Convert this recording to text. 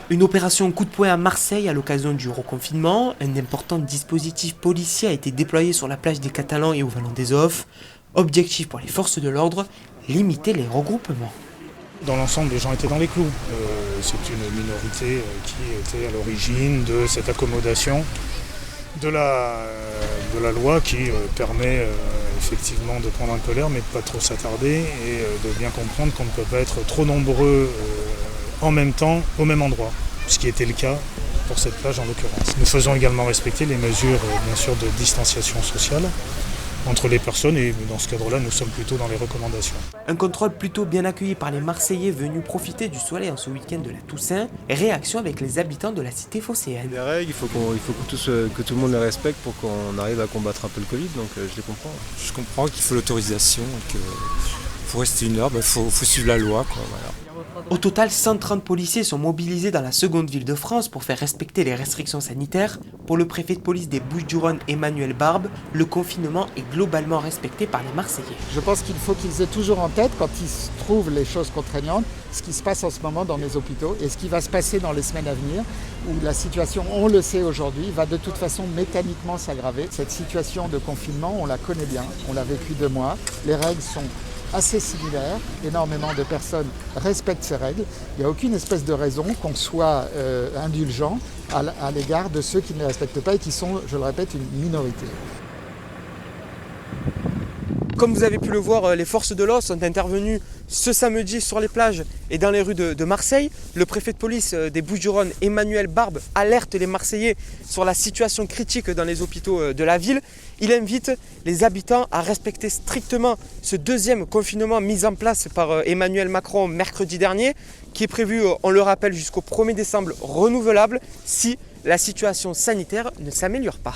Une opération coup de poing à Marseille à l'occasion du reconfinement. Un important dispositif policier a été déployé sur la plage des Catalans et au Vallon des Offres. Objectif pour les forces de l'ordre, limiter les regroupements. Dans l'ensemble, les gens étaient dans les clous. C'est une minorité qui était à l'origine de cette accommodation de la loi qui permet effectivement de prendre un peu l'air mais de ne pas trop s'attarder et de bien comprendre qu'on ne peut pas être trop nombreux en même temps au même endroit, ce qui était le cas pour cette plage en l'occurrence. Nous faisons également respecter les mesures bien sûr de distanciation sociale entre les personnes et dans ce cadre-là, nous sommes plutôt dans les recommandations. Un contrôle plutôt bien accueilli par les Marseillais venus profiter du soleil en ce week-end de la Toussaint. Réaction avec les habitants de la cité phocéenne. Les règles, il faut que tout le monde les respecte pour qu'on arrive à combattre un peu le Covid, donc je les comprends. Je comprends qu'il faut l'autorisation, qu'il faut rester une heure, il faut suivre la loi, quoi, voilà. Au total, 130 policiers sont mobilisés dans la seconde ville de France pour faire respecter les restrictions sanitaires. Pour le préfet de police des Bouches-du-Rhône, Emmanuel Barbe, le confinement est globalement respecté par les Marseillais. Je pense qu'il faut qu'ils aient toujours en tête, quand ils trouvent les choses contraignantes, ce qui se passe en ce moment dans les hôpitaux et ce qui va se passer dans les semaines à venir, où la situation, on le sait aujourd'hui, va de toute façon mécaniquement s'aggraver. Cette situation de confinement, on la connaît bien, on l'a vécu 2 mois, les règles sont assez similaires, énormément de personnes respectent ces règles. Il n'y a aucune espèce de raison qu'on soit indulgent à l'égard de ceux qui ne les respectent pas et qui sont, je le répète, une minorité. Comme vous avez pu le voir, les forces de l'ordre sont intervenues ce samedi sur les plages et dans les rues de Marseille. Le préfet de police des Bouches-du-Rhône, Emmanuel Barbe, alerte les Marseillais sur la situation critique dans les hôpitaux de la ville. Il invite les habitants à respecter strictement ce deuxième confinement mis en place par Emmanuel Macron mercredi dernier, qui est prévu, on le rappelle, jusqu'au 1er décembre renouvelable si la situation sanitaire ne s'améliore pas.